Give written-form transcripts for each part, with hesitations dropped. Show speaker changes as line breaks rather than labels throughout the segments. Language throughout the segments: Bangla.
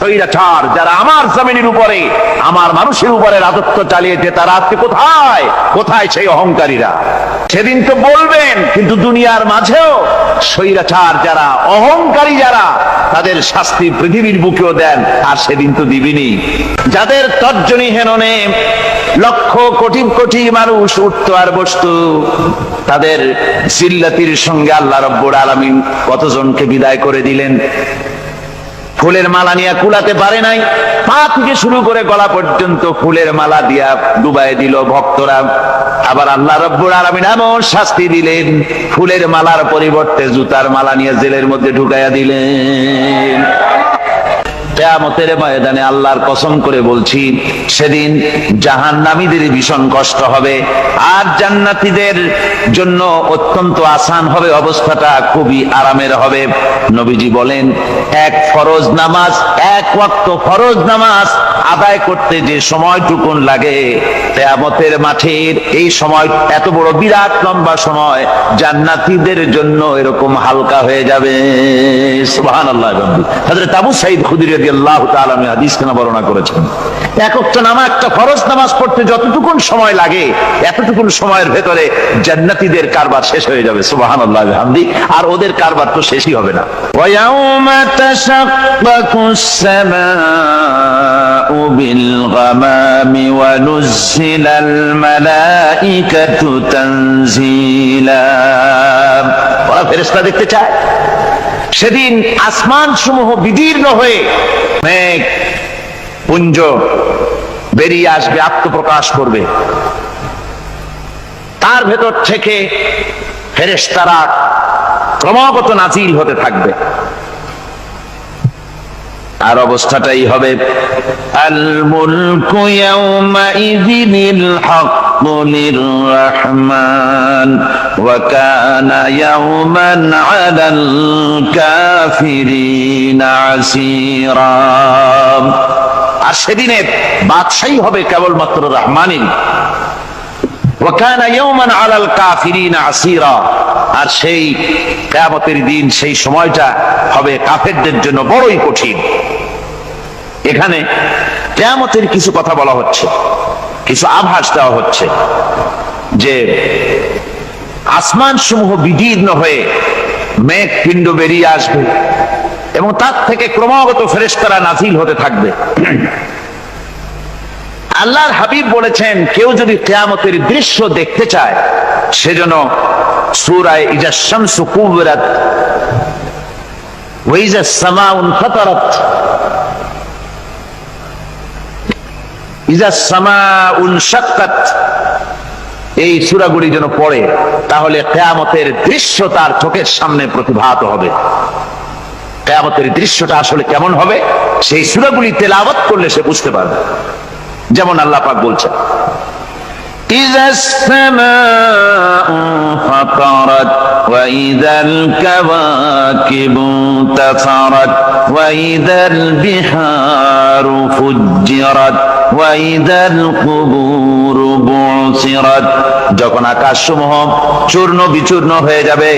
স্বৈরাচার যারা আমার জমিনের উপরে আমার মানুষের উপরে রাজত্ব চালিয়েছে তারা আজকে কোথায় কোথায় সেই অহংকারীরা? সেদিন তো বলবেন, কিন্তু দুনিয়ার মাঝেও স্বৈরাচার যারা অহংকারী যারা তাদের শাস্তি পৃথিবীর বুকেও দেন, আর সেদিন তো দিবিনি। যাদের তর্জনী হেননে লক্ষ কোটি কোটি মানুষ উঠতো আর বসতো, তাদের জিল্লাতির সঙ্গে আল্লাহ রাব্বুল আলামিন কতজনকে বিদায় করে দিলেন। ফুলের মালা নিয়ে কুলাতে পারে নাই, পা থেকে শুরু করে গলা পর্যন্ত ফুলের মালা দিয়া ডুবাই দিল ভক্তরা। আবার আল্লাহ রাব্বুল আলামিন এমন শাস্তি দিলেন, ফুলের মালার পরিবর্তে জুতার মালা নিয়ে জেলের মধ্যে ঢুকাইয়া দিলেন। কিয়ামতের ময়দানে আল্লাহর কসম করে বলছি, সেদিন জাহান্নামীদের ভীষণ কষ্ট হবে, আর জান্নাতীদের জন্য অত্যন্ত আসান হবে, অবস্থাটা খুবই আরামের হবে। নবীজি বলেন, এক ফরজ নামাজ, এক ওয়াক্ত ফরজ নামাজ আদায় করতে যে সময়টুকুন লাগে, কিয়ামতের মাঠের এই সময় এত বড় বিরাট লম্বা সময় জান্নাতীদের জন্য এরকম হালকা হয়ে যাবে। সুবহানাল্লাহ। হযরত আবু সাঈদ খুদরী রাদিয়াল্লাহু তাআলা হাদিস কেন বর্ণনা করেছেন, এক ওয়াক্ত নামাজ, একটা ফরজ নামাজ পড়তে যতটুকুন সময় লাগে এতটুকুন সময়ের ভেতরে জান্নাতীদের কারবার শেষ হয়ে যাবে। সুবহানাল্লাহ বিহামদি। আর ওদের কারবার তো শেষই হবে না। ওয়া ইয়াউমা তাশাক্কাকুস সামাউ বিল গামামি ওয়া নুজ্জিলাল মালাইকাতু তানজিলা। ওরা ফেরেশতা দেখতে চায়। সেদিন আসমান সমূহ বিদীর্ণ হয়ে মেঘ পুঞ্জ বেরিয়ে আসবে, আত্মপ্রকাশ করবে। তার ভেতর থেকে ফেরেশতারা ক্রমাগত নাজিল হতে থাকবে। আর অবস্থাটাই হবে, আল মুলকু ইয়াউমাইযিনিল হাক্কু লিররহমান ওয়া কানা ইয়াওমান আলাল কাফিরিনা আসীরা। আর সেদিনে বাদশাহী হবে কেবলমাত্র রহমানের। ওয়া কানা ইয়াওমান আলাল কাফিরিনা আসীরা। আর সেই কিয়ামতের দিন, সেই সময়টা হবে কাফেরদের জন্য বড়ই কঠিন। এখানে কিয়ামতের কিছু কথা বলা হচ্ছে, কিছু আভাস দেওয়া হচ্ছে যে আসমান সমূহ বিদীর্ণ হয়ে মেঘ পিণ্ড বেরিয়ে আসবে এবং তার থেকে ক্রমাগত ফেরেশতারা নাজিল হতে থাকবে। আল্লাহর হাবিব বলেছেন, কেউ যদি কিয়ামতের দৃশ্য দেখতে চায় সেজন্য সূরা ইজা শামসু কুবিরাত ওয়া ইজা সামাউ ফাতারাত, ইজা সামাউ শাক্কাত, এই সূরাগুলি যেন পড়ে, তাহলে কিয়ামতের দৃশ্য তার চোখের সামনে প্রতিভাত হবে। কিয়ামতের দৃশ্যটা আসলে কেমন হবে সেই সূরাগুলি তেলাওয়াত করলে সে বুঝতে পারবে। যেমন আল্লাহ পাক বলছেন, إذا السماء فطرت وإذا الكواكب انتثرت وإذا البحار فجرت وإذا القبور بعثرت। যখন আকাশসমূহ চূর্ণ বিচূর্ণ হয়ে যাবে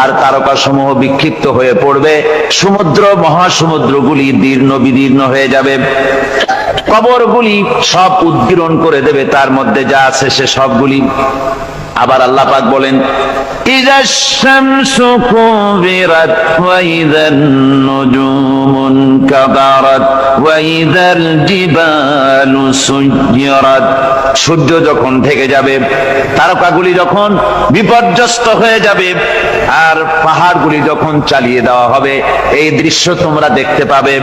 আর তারকাসমূহ বিক্ষিপ্ত হয়ে পড়বে, সমুদ্র মহাসমুদ্রগুলি দীর্ণ বিদীর্ণ হয়ে যাবে, কবরগুলি সব উদ্গীরণ করে দেবে, তার মধ্যে যা আছে সে সবগুলি। আবার আল্লাহ পাক বলেন, ইযা শামসু কুবিরাত ওয়া ইযান নুজুমুন কাদারাত ওয়া ইযাল জিবালু সুয়্যিরাত। সূর্য যখন ঢেকে যাবে, তারকাগুলি যখন বিপর্যস্ত হয়ে যাবে, আর পাহাড়গুলি যখন চালিয়ে দেওয়া হবে, এই দৃশ্য তোমরা দেখতে পাবে।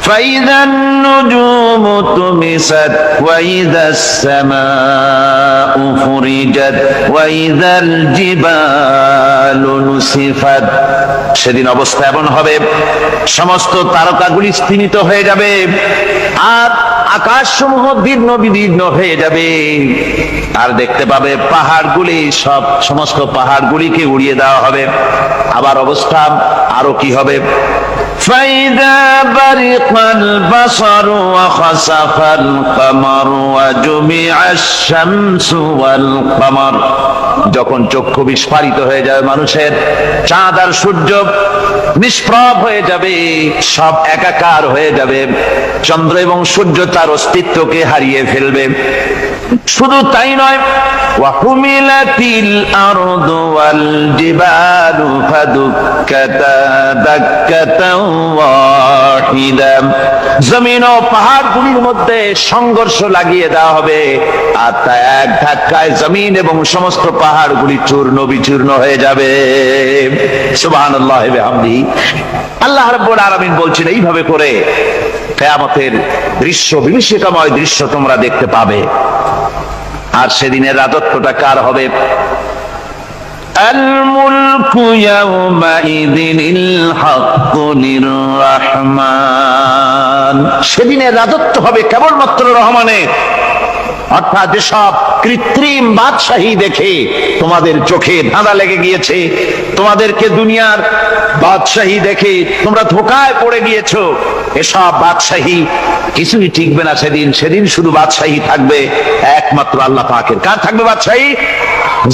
فإذا النجوم طمست وإذا السماء فرجت وإذا الجبال نسفت। সেদিন অবস্থা এমন হবে, সমস্ত তারকাগুলি স্তিমিত হয়ে যাবে আর আকাশসমূহ দীর্ণ বিদীর্ণ হয়ে যাবে। আর দেখতে পাবে পাহাড়গুলি, সমস্ত পাহাড়গুলিকে উড়িয়ে দেওয়া হবে। আবার অবস্থা আরো কি হবে, فإذا বারিকাল বাসারু ওয়া খাসাফাল কামারু ওয়া জুমিআশ শামসু ওয়াল কামার। যখন চক্ষু বিস্ফারিত হয়ে যাবে মানুষের, চাঁদ আর সূর্য নিষ্প্রভ হয়ে যাবে, সব একাকার হয়ে যাবে, চন্দ্র এবং সূর্য তার অস্তিত্বকে হারিয়ে ফেলবে। শুধু তাই নয়, ওয়াহুমিলাতিল আরদু ওয়াল জিবালু ফাদুক্কাতা দাক্কাতাও ওয়াহিদা। জমিন ও পাহাড়গুলির মধ্যে সংঘর্ষ লাগিয়ে দেওয়া হবে, আর তা এক ধাক্কায় জমিন এবং সমস্ত পাহাড়গুলি চূর্ণ বিচূর্ণ হয়ে যাবে। সুবহানাল্লাহ ওয়া বিহামদিহি। আল্লাহ রাব্বুল আলামিন বলছেন, এইভাবে করে কিয়ামতের দৃশ্য, বিভীষিকাময় দৃশ্য তোমরা দেখতে পাবে। আর সেদিনের রাজত্বটা কার হবে? আল মুলকু ইয়াউমাইযিনিল হাক্কু লির-রাহমান। সেদিনের রাজত্ব হবে কেবলমাত্র রহমানের। অর্থাৎ যেসব কৃত্রিম বাদশাহী দেখে তোমাদের চোখে ধাঁধা লেগে গিয়েছে, তোমাদেরকে দুনিয়ার বাদশাহী দেখে তোমরা ধোঁকায় পড়ে গিয়েছো, এসব বাদশাহী কিছুই টিকবে না সেদিন। সেদিন শুধু বাদশাহী থাকবে একমাত্র আল্লাহ পাকের। কার থাকবে বাদশাহী?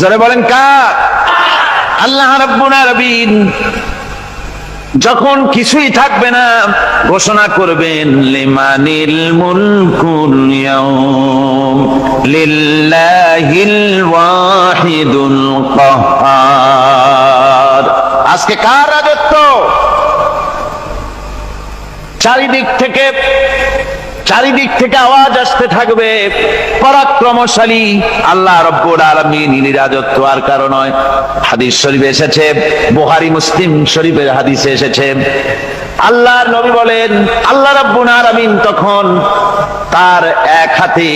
যারা বলেন কার? আল্লাহ রাব্বুল আলামিন যখন কিছুই থাকবে না, ঘোষণা করবেন লিমানিল মুলকুল ইয়াউম লিল্লাহিল ওয়াহিদুল কাহ্হার। আজকে কার রাজত্ব? চারিদিক থেকে আওয়াজ আসতে থাকবে, পরাক্রমশালী আল্লাহ রাব্বুল আলামিন রাজত্ব আর কারো নয়। হাদিস শরীফে এসেছে, বুখারী মুসলিম শরীফের হাদিসে এসেছে, আল্লাহর নবী বলেন আল্লাহ রাব্বুল আলামিন তখন তার এক হাতে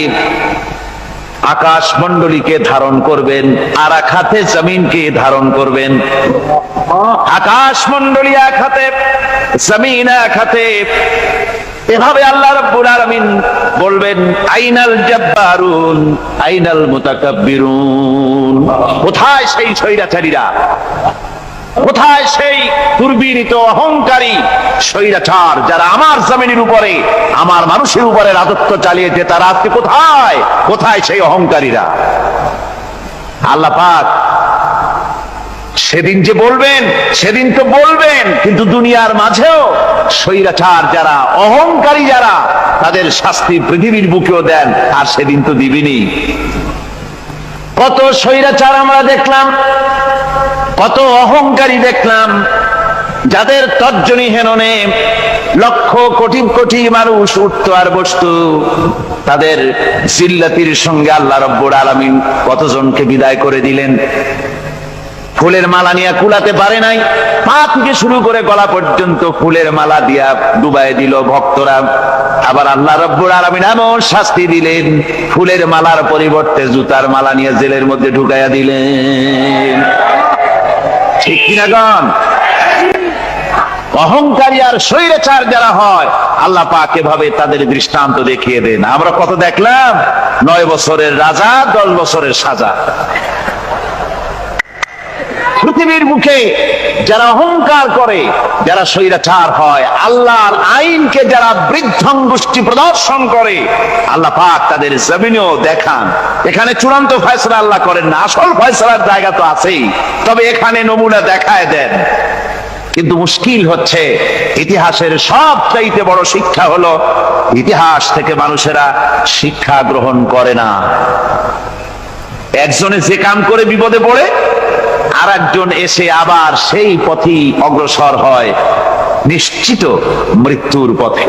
আকাশ মণ্ডলীকে ধারণ করবেন, আর এক হাতে জমিনকে ধারণ করবেন। আকাশ মণ্ডলী এক হাতে, জমিন এক হাতে। এভাবে আল্লাহ রাব্বুল আলামিন বলবেন, আইনাল জাব্বারুন আইনাল মুতাকাব্বিরুন। কোথায় সেই স্বৈরাচারীরা? কোথায় সেই দুর্বিনীত অহংকারী স্বৈরাচার যারা আমার জমিনের উপরে, আমার মানুষের উপরে রাজত্ব চালিয়েছে? তারা আজকে কোথায়? কোথায় সেই অহংকারীরা? আল্লাহ পাক সেদিন যে বলবেন, সেদিন তো বলবেন, কিন্তু দুনিয়ার মাঝেও স্বৈরাচার যারা, অহংকারী যারা, তাদের শাস্তি পৃথিবীর বুকেও দেন, আর সেদিন তো দিবেনই। কত স্বৈরাচার আমরা দেখলাম, কত অহংকারী দেখলাম, যাদের তর্জনী হেননে লক্ষ কোটি কোটি মানুষ উঠতো আর বসতো। তাদের জিল্লাতির সঙ্গে আল্লাহ রাব্বুল আলামিন কতজনকে বিদায় করে দিলেন। ফুলের মালা নিয়ে কুলাতে পারে নাই, পা থেকে শুরু করে গলা পর্যন্ত ফুলের মালা দিয়া ডুবাই দিল ভক্তরা। আবার আল্লাহ রাব্বুল আলামিন এমন শাস্তি দিলেন, ফুলের মালার পরিবর্তে জুতার মালা নিয়ে জেলের মধ্যে ঢুকাইয়া দিলেন। ঠিক কিনা গণ? অহংকারী আর স্বৈরাচার যারা হয়, আল্লাহ পাক এভাবে তাদের দৃষ্টান্ত দেখিয়ে দেন। আমরা কত দেখলাম, 9 বছরের রাজা 10 বছরের সাজা। পৃথিবীর মুখে যারা অহংকার করে, যারা স্বৈরাচার হয়, আল্লাহর আইনকে যারা বৃদ্ধঙ্গুষ্টি প্রদর্শন করে, আল্লাহ পাক তাদের জমিনেও দেখান। এখানে চূড়ান্ত ফয়সালা আল্লাহ করেন না, আসল ফয়সালার জায়গা তো আছেই, তবে এখানে নমুনা দেখায় দেন। কিন্তু মুশকিল হচ্ছে, ইতিহাসের সবচাইতে বড় শিক্ষা হলো, ইতিহাস থেকে মানুষেরা শিক্ষা গ্রহণ করে না। একজনে যে কাম করে বিপদে পড়ে, আর একজন এসে আবার সেই পথেই অগ্রসর হয়, নিশ্চিত মৃত্যুর পথে।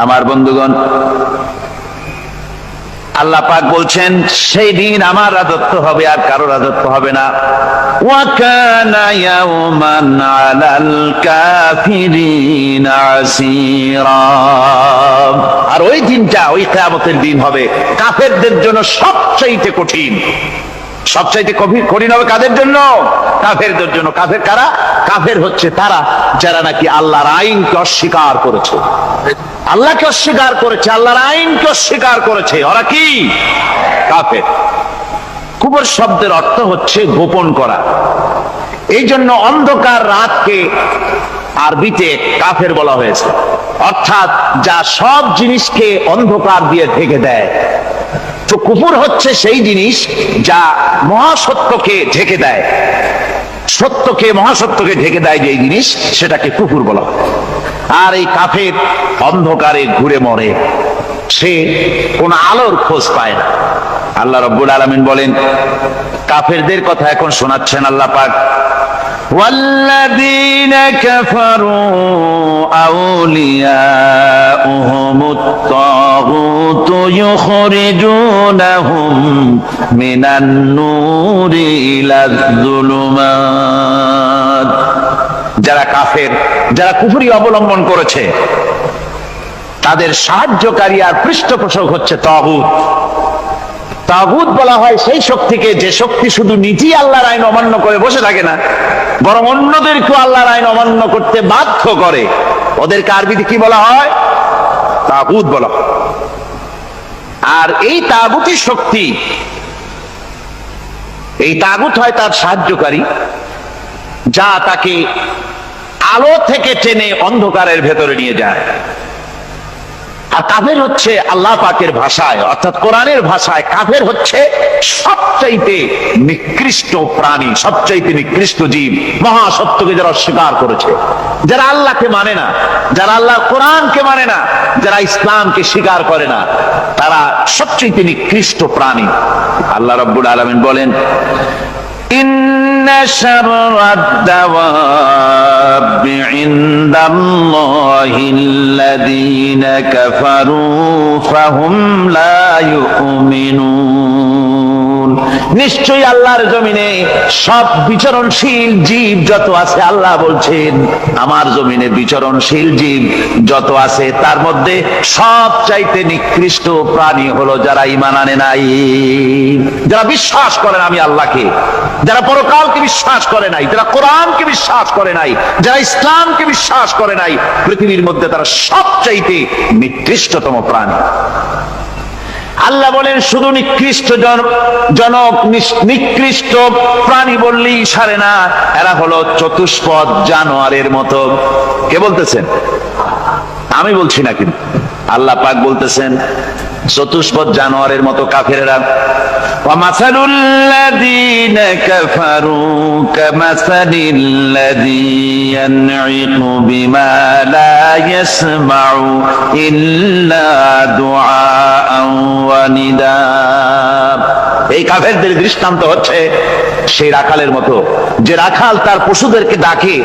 আমার বন্ধুগণ, আল্লাহ পাক বলছেন সেই দিন আমার রাজত্ব হবে, আর কারো রাজত্ব হবে না। ওয়া কানা ইয়াওমান আলাল কাফিরিনা আসীরা। আর ওই দিনটা, ওই কিয়ামতের দিন হবে কাফেরদের জন্য সবচেয়ে কঠিন। সবচাইতে কঠিন হবে কাদের জন্য? কাফেরদের জন্য। কাফের কারা? কাফের হচ্ছে তারা যারা নাকি আল্লাহর আইনকে অস্বীকার করেছে, আল্লাহকে অস্বীকার করেছে, আল্লাহর আইনকে অস্বীকার করেছে। ওরা কি? কাফের। কুফর শব্দের অর্থ হচ্ছে গোপন করা। এই জন্য অন্ধকার রাতকে আরবিতে কাফের বলা হয়েছে, অর্থাৎ যা সব জিনিসকে অন্ধকার দিয়ে ঢেকে দেয়। তো কুফর হচ্ছে সেই জিনিস যা মহাসত্যকে ঢেকে দেয়, সত্যকে মহাসত্যকে ঢেকে দেয় যে জিনিস, সেটাকে কুফর বলা হয়। আর এই কাফের অন্ধকারে ঘুরে মরে, সে কোন আলোর খোঁজ পায় না। আল্লাহ রাব্বুল আলামিন বলেন, কাফেরদের কথা এখন শোনাচ্ছেন আল্লাহ পাক, والذين كفروا أولياؤهم الطاغوت يخرجونهم من النور إلى الظلمات। যারা কাফের, যারা কুফরি অবলম্বন করেছে, তাদের সাহায্যকারী আর পৃষ্ঠপোষক হচ্ছে তাগুত। তাগুত বলা হয় সেই শক্তিকে, যে শক্তি শুধু নিজেই আল্লাহর আইন অমান্য করে বসে থাকে না, বরং অন্যদেরকেও আল্লাহর আইন অমান্য করতে বাধ্য করে। ওদেরকে আরবিতে কি বলা হয়? তাগুত বলা হয়। আর এই তাগুতি শক্তি, এই তাগুত হয় তার সাহায্যকারী, যা তাকে আলো থেকে টেনে অন্ধকারের ভেতরে নিয়ে যায়। আর কাফের হচ্ছে আল্লাহ পাকের ভাষায়, অর্থাৎ কোরআনের ভাষায়, কাফের হচ্ছে সবচাইতে নিকৃষ্ট প্রাণী, সবচাইতে নিকৃষ্ট জীব। মহাসত্যকে যারা অস্বীকার করেছে, যারা আল্লাহকে মানে না, যারা আল্লাহর কোরআনকে মানে না, যারা ইসলামকে স্বীকার করে না, তারা সবচাইতে নিকৃষ্ট প্রাণী। আল্লাহ রাব্বুল আলামিন বলেন, ইন্না শাররাদ দাওয়াবি ইনদাল্লাহিল্লাযীনা কাফারু ফাহুম লা ইউমিনুন। নিশ্চয়ই আল্লাহর জমিনে সব বিচরণশীল জীব যত আছে, আল্লাহ বলছেন আমার জমিনে বিচরণশীল জীব যত আছে, তার মধ্যে সবচাইতে নিকৃষ্ট প্রাণী হলো যারা ঈমান আনে নাই, যারা বিশ্বাস করে না আমি আল্লাহকে, যারা পরকালকে বিশ্বাস করে নাই, যারা কোরআনকে বিশ্বাস করে নাই, যারা ইসলামকে বিশ্বাস করে নাই, পৃথিবীর মধ্যে তারা সবচাইতে নিকৃষ্টতম প্রাণী। আল্লাহ বলেন শুধু নিকৃষ্ট জনক, নিকৃষ্ট প্রাণী বললেই সারে না, এরা হলো চতুষ্পদ জানোয়ারের মতো। কে বলতেছেন? আমি বলছি না, কিন্তু আল্লাহ পাক বলতেছেন চতুষ্পদ জানোয়ারের মতো কাফেরেরা। وَمَثَلُ الَّذِينَ كَفَرُوا كَمَثَلِ الَّذِي يَنْعِقُ بِمَا لَا يَسْمَعُ إِلَّا دُعَاءً وَنِدَاءً। এই কাফেরদের দৃষ্টান্ত হচ্ছে সেই রাখালের মতো, যে রাখাল তার পশুদেরকে ডাকে,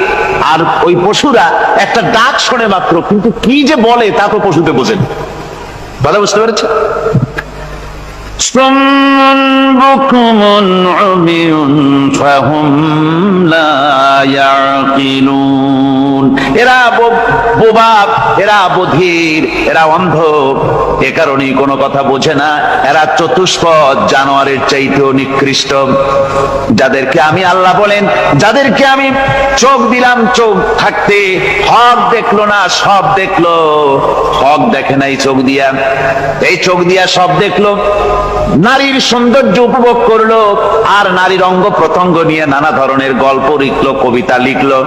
আর ওই পশুরা একটা ডাক শোনে মাত্র, কিন্তু কি যে বলে তা তো পশুতে বোঝেন। ভালো বুঝতে পেরেছে? সুম্মুন বুকুমুন উমিয়ুন ফাহুম লা ইয়াকিলুন। এরা বোবা, এরা বধির, এরা অন্ধ, এ কারণেই কোনো কথা বোঝে না। এরা চতুষ্পদ জানোয়ারের চাইতেও নিকৃষ্ট। যাদেরকে আমি আল্লাহ বলেন, যাদেরকে আমি চোখ দিলাম, চোখ থাকতে হক দেখলো না, সব দেখলো। হক দেখে নাই চোখ দিয়া, এই চোখ দিয়া সব দেখলো। নারীর সৌন্দর্য উপভোগ করলো, আর নারীর অঙ্গ প্রত্যঙ্গ নিয়ে নানা ধরনের গল্প লিখলো, কবিতা লিখলো,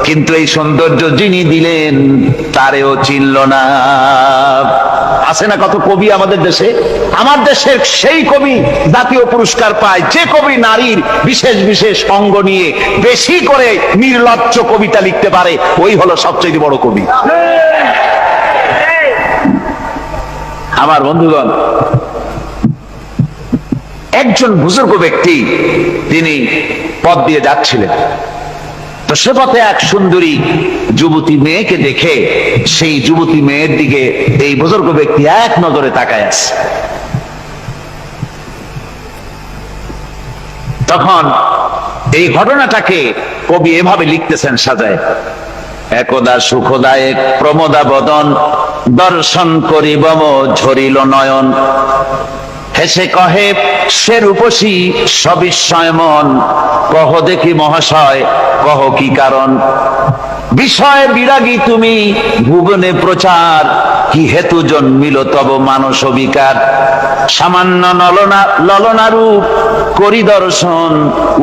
কিন্তু এই সৌন্দর্য যিনি দিলেন তারেও চিনল না। আছে না কত কবি আমাদের দেশে? আমার দেশের সেই কবি জাতীয় পুরস্কার পায় যে কবি নারীর বিশেষ বিশেষ অঙ্গ নিয়ে বেশি করে নির্লজ্জ কবিতা লিখতে পারে, ওই হলো সবচেয়ে বড় কবি। আমার বন্ধুগণ, একজন বুজুর্গ ব্যক্তি, তিনি পথ দিয়ে যাচ্ছিলেন, তো সে পথে এক সুন্দরী যুবতী মেয়েকে দেখে সেই যুবতী মেয়ের দিকে এই বুজুর্গ ব্যক্তি এক নজরে তাকায় আছে। তখন এই ঘটনাটাকে কবি এভাবে লিখতেছেন সাজায়, একদা সুখদায়ক প্রমোদা বদন দর্শন করিব ঝরিল নয়ন। হেসে কহে সে রূপসী সবিস্ময় মন, কহ দেখি মহাশয় কহ কি কারণ, বিষয় বিরাগী তুমি ভুবনে প্রচার, কি হেতু জন্মিল তব মানস বিকার, সামান্য ললনা রূপ করি দর্শন,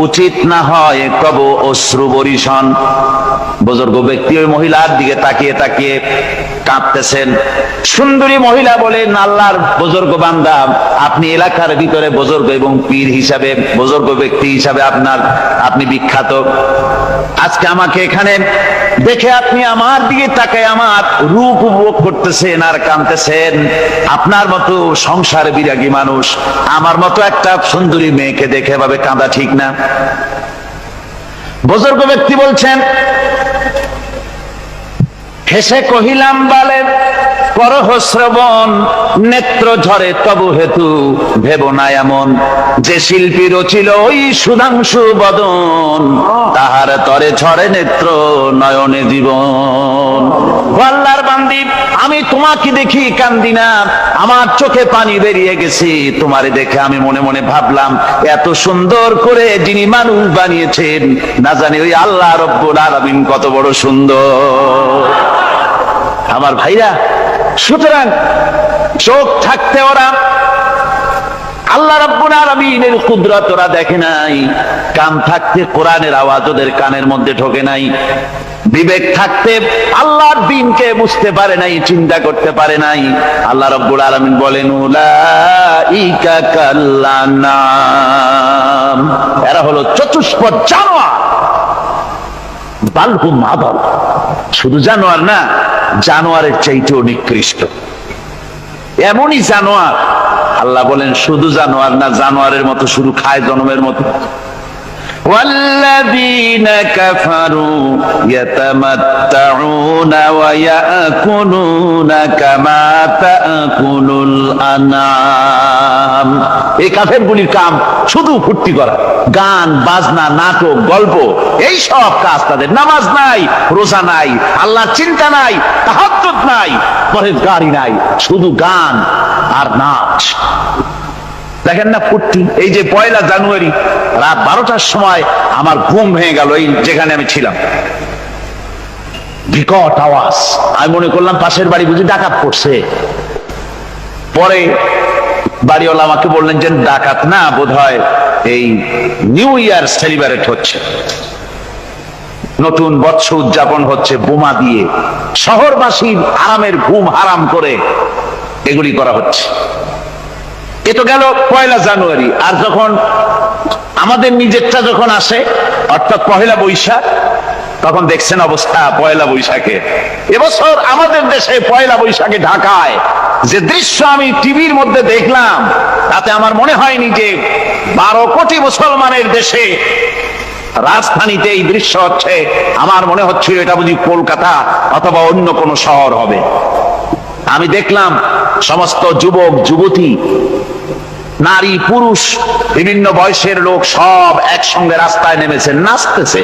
উচিত না হয় কব অশ্রু বরিশন। বুজুর্গ ব্যক্তি ওই মহিলার দিকে তাকিয়ে তাকিয়ে কাঁদতেছেন। সুন্দরী মহিলা বলেন, আল্লাহর বুজুর্গ বান্দা, আপনি এলাকার ভিতরে বুজুর্গ এবং পীর হিসাবে, বুজুর্গ ব্যক্তি হিসাবে আপনি বিখ্যাত। আজকে আমাকে এখানে দেখে আপনি আমার দিকে তাকায় আমার রূপ উপভোগ করতেছেন আর কাঁদতেছেন। আপনার মতো সংসার বিরাগী মানুষ আমার মতো একটা সুন্দরী মেয়েকে দেখে ভাবে কাঁদা ঠিক না। বুজুর্গ ব্যক্তি বলছেন, হেসে কহিলাম বালে করহ শ্রবণ, নেত্র ঝরে তবু হেতু ভেব না এমন, যে শিল্পী রচিল ওই সুধাংশু বদন, তাহার তরে ঝরে নেত্র নয়নে জীবন। আল্লাহর বান্দি, আমি তোমাকে দেখি কান্দি না, আমার চোখে পানি বেরিয়ে গেছে। তোমারে দেখে আমি মনে মনে ভাবলাম, এত সুন্দর করে যিনি মানুষ বানিয়েছেন, না জানি ওই আল্লাহ রব্বুল আলামিন কত বড় সুন্দর। আমার ভাইরা, সুতরাং চোখ থাকতে ওরা আল্লাহ রাব্বুল আলামিনের কুদরত ওরা দেখে নাই, কান থাকতে কোরআনের আওয়াজ ওদের কানের মধ্যে ঢোকে নাই, বিবেক থাকতে আল্লাহর দ্বীনকে বুঝতে পারে নাই, চিন্তা করতে পারে নাই। আল্লাহ রাব্বুল আলামিন বলেন, উলাইকা কাল্লানাম, এরা হলো চতুষ্পদ জানোয়ার, বালহুম আদাল, শুধু জানোয়ার না, জানোয়ারের চাইতেও নিকৃষ্ট। এমনই জানোয়ার, আল্লাহ বলেন শুধু জানোয়ার না, জানোয়ারের মতো শুধু খায় জনমের মতো। والذين كفروا يتمتعون ويأكلون كما تأكل الأنعام। এই কাফেরগুলির কাম শুধু ফুর্তি করা, গান বাজনা, নাটক, গল্প, এই সব কাজ তাদের। নামাজ নাই, রোজা নাই, আল্লাহর চিন্তা নাই, তাহাজ্জুদ নাই, পরহেজগারি নাই, শুধু গান আর নাচ। দেখেন না ফুর্তি। এই যে 1 জানুয়ারি রাত 12টার সময় আমার ঘুম ভেঙে গেল, এই যেখানে আমি ছিলাম, বিকট আওয়াজ। আমি মনে করলাম পাশের বাড়ি বুঝি ডাকাত পড়ছে। পরে বাড়িওয়ালা আমাকে বললেন যে ডাকাত না, বোধহয় এই নিউ ইয়ার সেলিব্রেট হচ্ছে, নতুন বৎসর উদযাপন হচ্ছে বোমা দিয়ে, শহরবাসীর আরামের ঘুম হারাম করে এগুলি করা হচ্ছে। এ তো গেল 1 জানুয়ারি। আর যখন আমাদের নিজেরটা যখন আসে, অর্থাৎ 1 বৈশাখ, তখন দেখছেন অবস্থা 1 বৈশাখে। এবছর আমাদের দেশে 1 বৈশাখে ঢাকায় যে দৃশ্য আমি টিভির মধ্যে দেখলাম, তাতে আমার মনে হয়নি যে 12 কোটি মুসলমানের দেশে রাজধানীতে এই দৃশ্য হচ্ছে। আমার মনে হচ্ছিল এটা বুঝি কলকাতা অথবা অন্য কোনো শহর হবে। আমি দেখলাম সমস্ত যুবক যুবতী, নারী পুরুষ, বিভিন্ন বয়সের লোক সব একসঙ্গে রাস্তায় নেমেছে, নাচতেছে।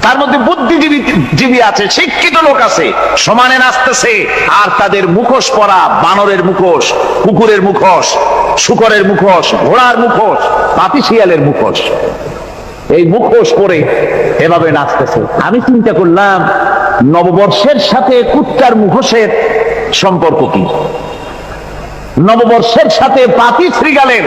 তার মধ্যে বুদ্ধিজীবী আছে, শিক্ষিত লোক আছে, সমানে নাচতেছে। আর তাদের মুখোশ পরা, বানরের মুখোশ, কুকুরের মুখোশ, শূকরের মুখোশ, ঘোড়ার মুখোশ, পাপী শিয়ালের মুখোশ, এই মুখোশ পরে এভাবে নাচতেছে। আমি চিন্তা করলাম, নববর্ষের সাথে কুত্তার মুখোশের সম্পর্ক কি? নববর্ষের সাথে পাপী শৃগালের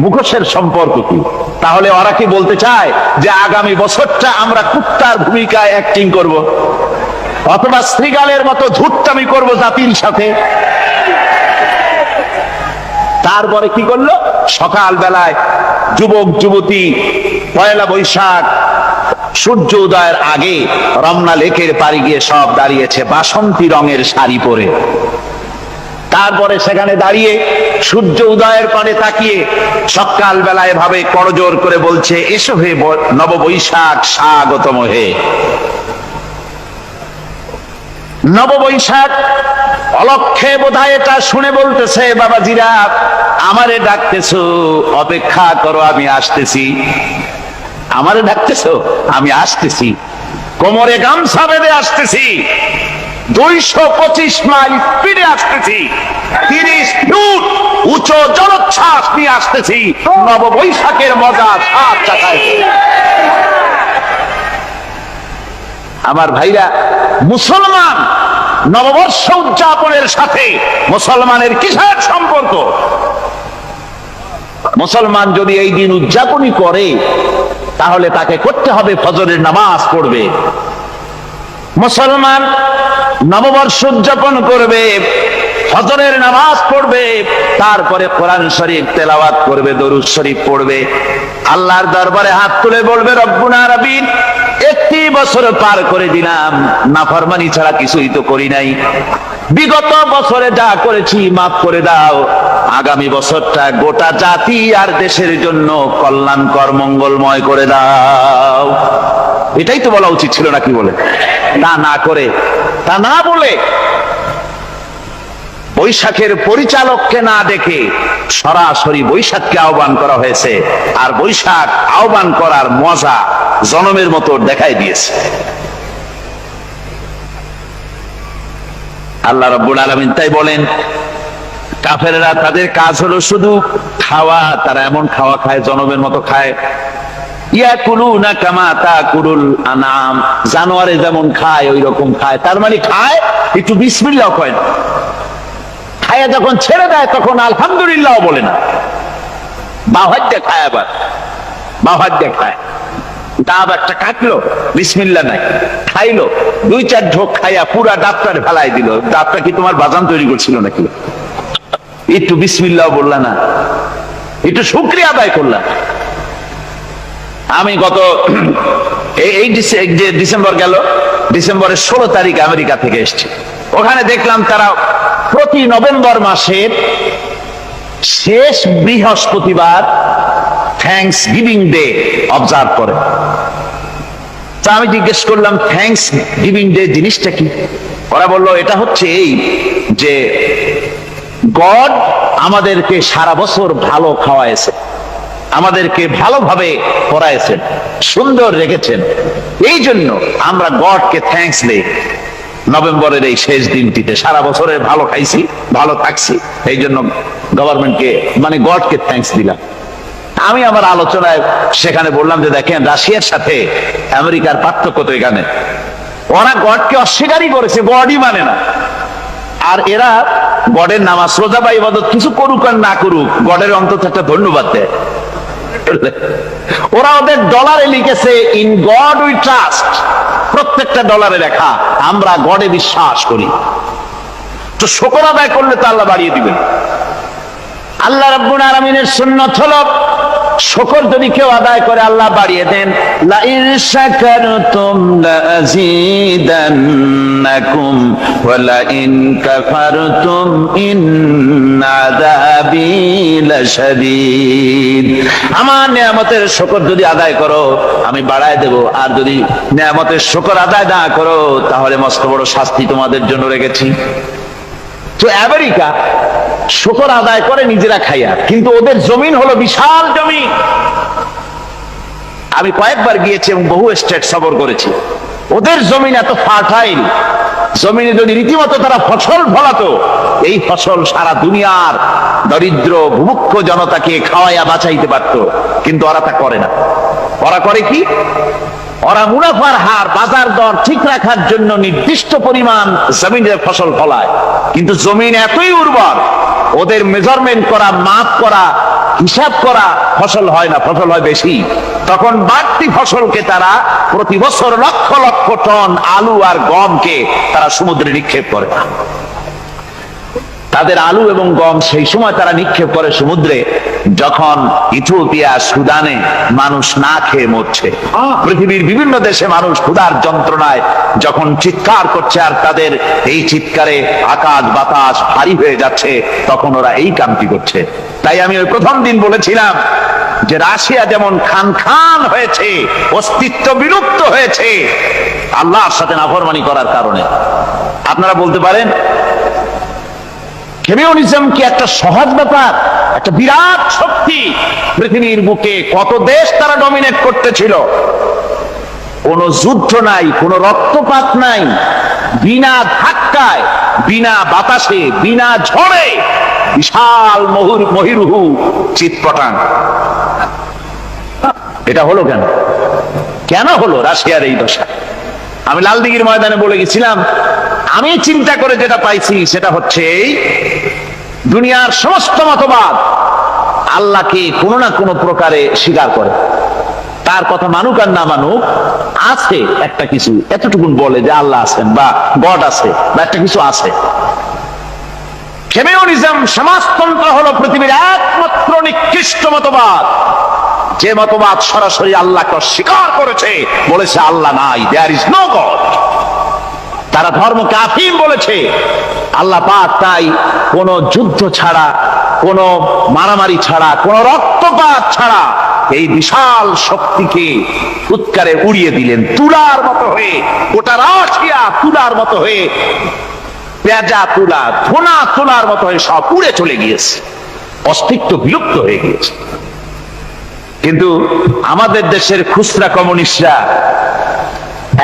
মুখোশের সম্পর্ক কি? তাহলে ওরা কি বলতে চায় যে আগামী বছরটা আমরা কুত্তার ভূমিকায় অ্যাক্টিং করব, অথবা শৃগালের মতো ধূর্তামি করব জাতির সাথে? তারপরে কি করলো? সকাল বেলায় যুবক যুবতী 1 বৈশাখ সূর্য উদয়ের আগে রমনা লেকের পাড়ে গিয়ে সব দাঁড়িয়েছে বাসন্তী রঙের শাড়ি পরে। তারপরে সেখানে দাঁড়িয়ে সূর্য উদয়ের পানে তাকিয়ে সকাল বেলায় ভাবে করজোর করে বলছে, এসো হে নববৈশাখ স্বাগতম হে। নববৈশাখ অলক্ষে বোধহয় এটা শুনে বলতেছে, বাবাজিরা আমারে ডাকতেছো, অপেক্ষা করো আমি আসতেছি। আমারে ডাকতেছো, আমি আসতেছি, কোমরে গামছা বেঁধে আসতেছি। 225 মাইল স্পিডে আসতেছি, 30 ফুট উঁচু জলোচ্ছ্বাস নিয়ে আসতেছি, নববৈশাখের মজা সাত চাকায়। আমার ভাইরা, মুসলমান নববর্ষ উদযাপনের সাথে মুসলমানের কিসের সম্পর্ক? মুসলমান যদি এই দিন উদযাপনই করে তাহলে তাকে করতে হবে ফজরের নামাজ পড়বে। মুসলমান নববর্ষ উদযাপন করবে, ফজরের নামাজ পড়বে, তারপরে কোরআন শরীফ তেলাওয়াত করবে, দরুদ শরীফ পড়বে, আল্লাহর দরবারে হাত তুলে বলবে, রব্বুনা রাব্বিন, একটি বছর পার করে দিলাম, নাফরমানি ছাড়া কিছুই তো করি নাই, বিগত বছরে যা করেছি মাফ করে দাও, আগামী বছরটা গোটা জাতি আর দেশের জন্য কল্যাণকর মঙ্গলময় করে দাও। এটাই তো বলা উচিত ছিল নাকি বলে? তা না করে, তা না বলে, বৈশাখের পরিচালককে না ডেকে সরাসরি বৈশাখকে আহ্বান করা হয়েছে। আর বৈশাখ আহ্বান করার মজা জনমের মতো দেখাই দিয়েছে। আল্লাহ রাব্বুল আলামিন তাই বলেন, কাফেররা তাদের কাজ হলো শুধু খাওয়া, তারা এমন খাওয়া খায় জনমের মতো খায়। ইয়াকুলুনা কামা তাকুলুল আনাম, জানোয়ারে যেমন খায় ওই রকম খায়। তার মানে খায়, একটু বিসমিল্লাহ কয় না, খায়া যখন ছেড়ে দেয় তখন আলহামদুলিল্লাহ বলে না, বাহাত দিয়ে খায়, আবার বাহাত দিয়ে খায়। ডাব একটা কাটলো, বিসমিল্লাহ নাই, খাইলো, 2-4 ঢোক খাইয়া পুরা ডাবটারে ফেলাই দিল। ডাবটা কি তোমার বাজান তৈরি করছিল নাকি? একটু বিসমিল্লাহ বললা না, একটু শুকরিয়া আদায় করলা। আমি গত এই যে ডিসেম্বর গেল, ডিসেম্বরের 16 তারিখ আমেরিকা থেকে এসেছি। ওখানে দেখলাম তারা প্রতি নভেম্বর মাসের শেষ বৃহস্পতিবার থ্যাঙ্কস গিভিং ডে অবজার্ভ করে। তা আমি জিজ্ঞেস করলাম, থ্যাঙ্কস গিভিং ডে জিনিসটা কি? ওরা বললো, এটা হচ্ছে এই যে গড আমাদেরকে সারা বছর ভালো খাওয়াইছে, আমাদেরকে ভালোভাবে পড়াইছেন, সুন্দর রেখেছেন, এই জন্য আমরা গডকে থ্যাঙ্কস দেই নভেম্বরের এই শেষ দিনটিতে। সারা বছরে ভালো খাইছি, ভালো থাকছি, এই জন্য গভর্নমেন্টকে মানে গডকে থ্যাঙ্কস দিলাম। আমি আমার আলোচনায় সেখানে বললাম যে দেখেন, রাশিয়ার সাথে আমেরিকার পার্থক্য তো এখানে, ওরা গডকে অস্বীকারই করেছে, গডই মানে না। আর এরা গডের নামাজ রোজা বা ইবাদত কিছু করুক আর না করুক, গডের অন্তত একটা ধন্যবাদ দেয়। ওরা ওদের ডলারে লিখেছে, ইন গড উই ট্রাস্ট, প্রত্যেকটা ডলারে লেখা আমরা গডে বিশ্বাস করি। তো শুকর আদায় করলে তো আল্লাহ বাড়িয়ে দিবেন। আল্লাহ রাব্বুল আলামিনের সুন্নাত হলো, শুকর যদি কেউ আদায় করে আল্লাহ বাড়িয়ে দেন। লা ইন শাকারতুম লাযীদান্নাকুম ওয়া লা ইন কাফারতুম ইন্না আযাবী লাশাদীদ। আমার নিয়ামতের শুকর যদি আদায় করো আমি বাড়ায় দেব, আর যদি নিয়ামতের শুকর আদায় না করো তাহলে মস্ত বড় শাস্তি তোমাদের জন্য রেখেছি। তো আমেরিকা শুকর আদায় করে নিজেরা খাইয়া, কিন্তু ওদের জমিন হলো বিশাল জমিন। আমি কয়েকবার গিয়েছি এবং বহু স্টেট সফর করেছি। ওদের জমিন এত ফার্টাইল, জমিনে যদি রীতিমতো তারা ফসল ফলাতো, এই ফসল সারা দুনিয়ার দরিদ্র ভূমুক্ষ জনতাকে খাওয়াইয়া বাঁচাইতে পারত। কিন্তু ওরা তা করে না। ওরা করে কি? ওরা মুনাফার হার, বাজার দর ঠিক রাখার জন্য নির্দিষ্ট পরিমাণ জমিনে ফসল ফলায়, কিন্তু জমিন এতই উর্বর, ওদের মেজারমেন্ট করা, মাপ করা, হিসাব করা ফসল হয় না, ফসল হয় বেশি। তখন বাড়তি ফসলকে তারা প্রতি বছর লক্ষ লক্ষ টন আলু আর গমকে তারা সমুদ্রে নিক্ষেপ করে। তাদের আলু এবং গম সেই সময় তারা নিক্ষেপ করে সমুদ্রে, যখন ইথিওপিয়া, সুদানে মানুষ না খেয়ে মরছে। পৃথিবীর বিভিন্ন দেশে মানুষ ক্ষুধার যন্ত্রণায় যখন চিৎকার করছে, আর তাদের এই চিৎকারে আকাশ বাতাস ভারী হয়ে যাচ্ছে, তখন ওরা এই কামটি করছে। তাই আমি ওই প্রথম দিন বলেছিলাম যে রাশিয়া যেমন খান খান হয়েছে, অস্তিত্ব বিলুপ্ত হয়েছে আল্লাহর সাথে নাফরমানি করার কারণে। আপনারা বলতে পারেন কমিউনিজম কি একটা সহজ ব্যাপার? একটা বিরাট শক্তি, পৃথিবীর বুকে কত দেশ তারা ডমিনেট করতেছিল, কোন যুদ্ধ নাই, কোন রক্তপাত নাই, বিনা ধাক্কায়, বিনা বাতাসে, বিনা ঝড়ে বিশাল মহিরুহু চিৎপটাং। এটা হলো কেন? কেন হলো রাশিয়ার এই দশা? আমি লালদিঘির ময়দানে বলে গেছিলাম, আমি চিন্তা করে যেটা পাইছি সেটা হচ্ছে দুনিয়ার সমস্ত মতবাদ আল্লাহকে কোনো না কোনো প্রকারে স্বীকার করে। তার কথা মানুক আর না মানুক, আছে একটা কিছু এতটুকুন বলে যে আল্লাহ আছেন বা গড আছে বা একটা কিছু আছে। কমিউনিজম, সমাজতন্ত্র হলো পৃথিবীর একমাত্র নিকৃষ্ট মতবাদ, যে মতবাদ সরাসরি আল্লাহকে অস্বীকার করেছে, বলেছে আল্লাহ নাই, দেয়ার ইজ নো গড। তারা ধর্মকে আফিম বলেছে। আল্লাহ পাক তাই কোন যুদ্ধ ছাড়া, কোন মারামারি ছাড়া, কোন রক্তপাত ছাড়া এই বিশাল শক্তিকে উৎকারে উড়িয়ে দিলেন, তুলার মতো হয়ে, গোটা রাশিয়া তুলার মতো হয়ে, পেঁজা তুলা, ধোনা তুলার মতো হয়ে সব উড়ে চলে গিয়েছে, অস্তিত্ব বিলুপ্ত হয়ে গিয়েছে। কিন্তু আমাদের দেশের খুচরা কমিউনিস্টরা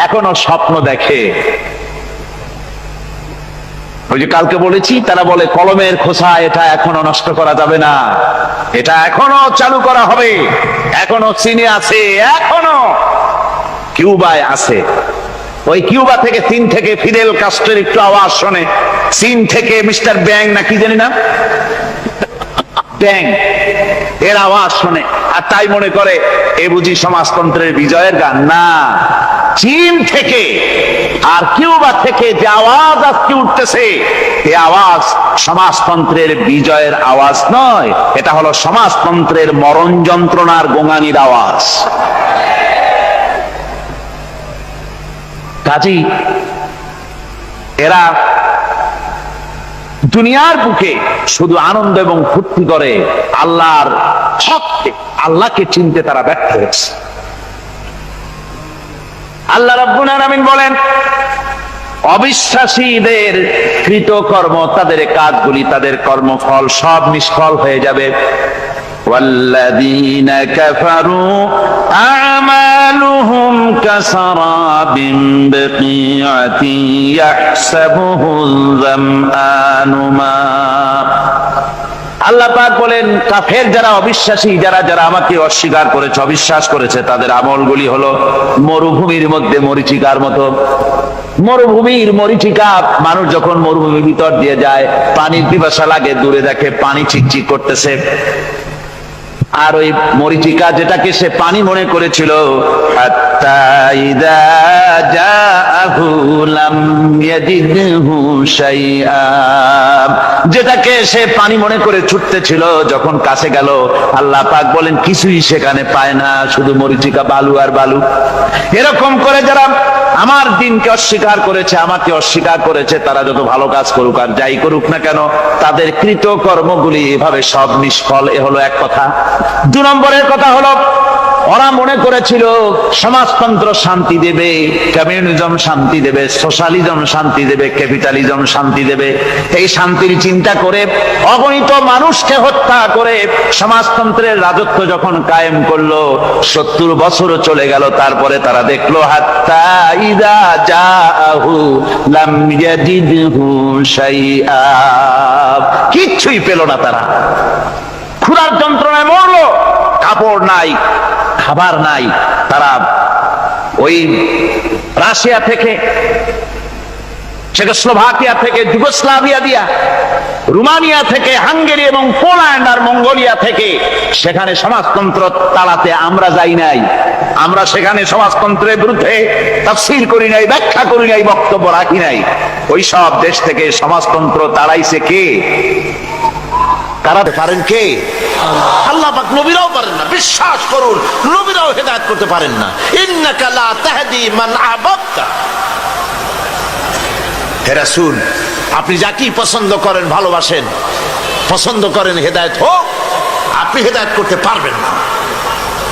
এখনো স্বপ্ন দেখে। ওই যে কালকে বলেছি, তারা বলে কলমের খোসা এটা এখনো নষ্ট করা যাবে না, এটা এখনো চালু করা হবে, এখনো চীনে আছে, এখনো কিউবায় আছে। ওই কিউবা থেকে, চীন থেকে ফিদেল কাস্ট্রোর একটু আওয়াজ শোনে, চীন থেকে মিস্টার ব্যাং না কি জানি না, ব্যাং, এর আওয়াজ শোনে আর তাই মনে করে এ বুঝি সমাজতন্ত্রের বিজয়ের গান। না, চীন থেকে আর কিউবা থেকে যে আওয়াজ আজকে উঠতেছে, এই আওয়াজ সমাজতন্ত্রের বিজয়ের আওয়াজ নয়, এটা হলো সমাজতন্ত্রের মরণ যন্ত্রণার গোঙানির আওয়াজ। কাজেই এরা দুনিয়ার বুকে শুধু আনন্দ এবং ফুর্তি করে, আল্লাহর হককে, আল্লাহকে চিনতে তারা ব্যর্থ হয়েছে। আল্লাহ রাব্বুল আলামিন বলেন, অবিশ্বাসীদের কৃতকর্ম, তাদের কাজগুলি, তাদের কর্মফল সব নিষ্ফল হয়ে যাবে। والذين كفروا أعمالهم كسراب بقيعة يحسبه الظمآن ماء। আল্লাহ পাক বলেন, কাফের যারা, অবিশ্বাসী যারা, যারা আমাকে অস্বীকার করেছে, অবিশ্বাস করেছে, তাদের আমলগুলি হলো মরুভূমির মধ্যে মরীচিকার মতো। মরুভূমির মরীচিকা, মানুষ যখন মরুভূমির ভিতর দিয়ে যায়, পানির পিপাসা লাগে, দূরে দেখে পানি চিকচিক করতেছে, আর ওই মরীচিকা যেটাকে সে পানি মনে করেছিল, হাত্তা ইযা জাআহু লাম ইয়াজিদহু শাইআ, যেটাকে সে পানি মনে করে ছুটতেছিল, যখন কাছে গেল, আল্লাহ পাক বলেন কিছুই সেখানে পায় না, শুধু মরীচিকা, বালু আর বালু। এরকম করে যারা আমার দিনকে অস্বীকার করেছে, আমাকে অস্বীকার করেছে, তারা যত ভালো কাজ করুক আর যাই করুক না কেন, তাদের কৃত কর্মগুলি এভাবে সব নিষ্ফল। এ হলো এক কথা। 2 নম্বরের কথা হলো, ওরা মনে করেছিল সমাজতন্ত্র শান্তি দেবে, কমিউনিজম শান্তি দেবে, সোশ্যালিজম শান্তি দেবে, ক্যাপিটালিজম শান্তি দেবে। এই শান্তির চিন্তা করে অগণিত মানুষকে হত্যা করে সমাজতন্ত্রের রাজত্ব যখন কায়েম করলো, 70 বছরও চলে গেল, তারপরে তারা দেখলো হাত্তা ইযা জাআহু লাম ইয়াজিদহু শাইআ, কিচ্ছুই পেল না। তারা ক্ষুধার যন্ত্রণায় মরলো, কাপড় নাই, খাবার নাই। তারা ওই রাশিয়া থেকে, চেকোস্লোভাকিয়া থেকে, যুগোস্লাভিয়া দিয়া, রোমানিয়া থেকে, হাঙ্গেরি এবং পোল্যান্ড আর মঙ্গোলিয়া থেকে, সেখানে সমাজতন্ত্র তাড়াতে আমরা যাই নাই। আমরা সেখানে সমাজতন্ত্রের বিরুদ্ধে তাফসীর করি নাই, ব্যাখ্যা করি নাই, বক্তব্য রাখি নাই। ওই সব দেশ থেকে সমাজতন্ত্র তাড়াইছে কে? তাড়াতে পারেন কে? আল্লাহ পাক। নবীরাও পারেন না, বিশ্বাস করুন, নবীরাও হেদায়েত করতে পারেন না। ইন্নাকা লা তাহদি মান আহবাবতা। হে রাসূল, আপনি যাকেই পছন্দ করেন, ভালোবাসেন, পছন্দ করেন হেদায়েত হোক, আপনি হেদায়েত করতে পারবেন না।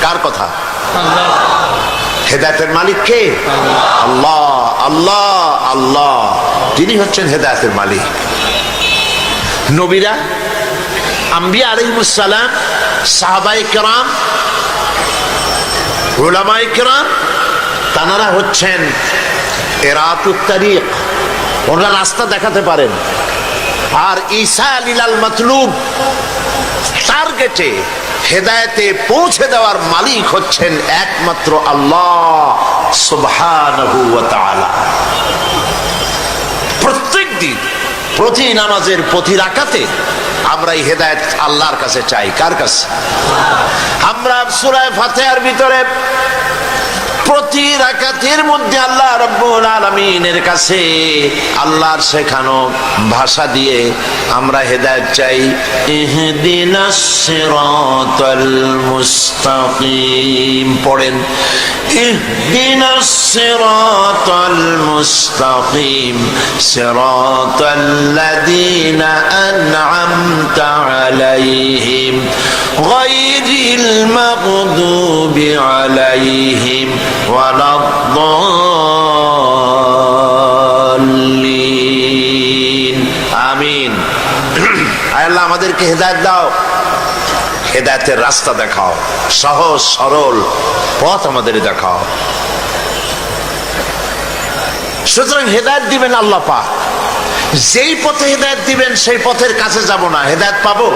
কার কথা? আল্লাহ। হেদায়েতের মালিক কে? আল্লাহ। আল্লাহ, আল্লাহ, তিনি হচ্ছেন হেদায়েতের মালিক। নবীরা, আম্বিয়া আলাইহিস সালাম, সাহাবায়ে কেরাম, উলামায়ে কেরাম, তারা হচ্ছেন এরাতুত তারিক,
ওনারা রাস্তা দেখাতে পারেন। আর ঈসা লিলাল মাতলুব, টার্গেটে হেদায়েতে পৌঁছে দেওয়ার মালিক হচ্ছেন একমাত্র আল্লাহ সুবহানাহু ওয়া তাআলা। প্রত্যেক দিন প্রতি নামাজের প্রতি রাকাতে আমরা এই হেদায়েত আল্লাহর কাছে চাই। কার কাছে? আমরা সূরা ফাতিহার ভিতরে প্রতি রাকাতের মধ্যে আল্লাহ রাব্বুল আলামিনের কাছে আল্লাহর শেখানো ভাষা দিয়ে আমরা হেদায়েত চাই। ইহদিনাস সিরাতাল মুস্তাকিম পড়েন, ইহদিনাস সিরাতাল মুস্তাকিম সিরাতাল্লাযীনা আন'আমতা আলাইহিম গায়রিল মাগদুবি আলাইহিম ওয়ালাদ-দাল্লিন। আমিন। আয় আল্লাহ আমাদেরকে হেদায়েত দাও, হেদায়েতের রাস্তা দেখাও, সহজ সরল পথ আমাদের দেখাও। সুতরাং হেদায়েত দিবেন আল্লাহ পাক। যেই পথে হেদায়েত দিবেন সেই পথের কাছে যাব না, হেদায়েত পাবো?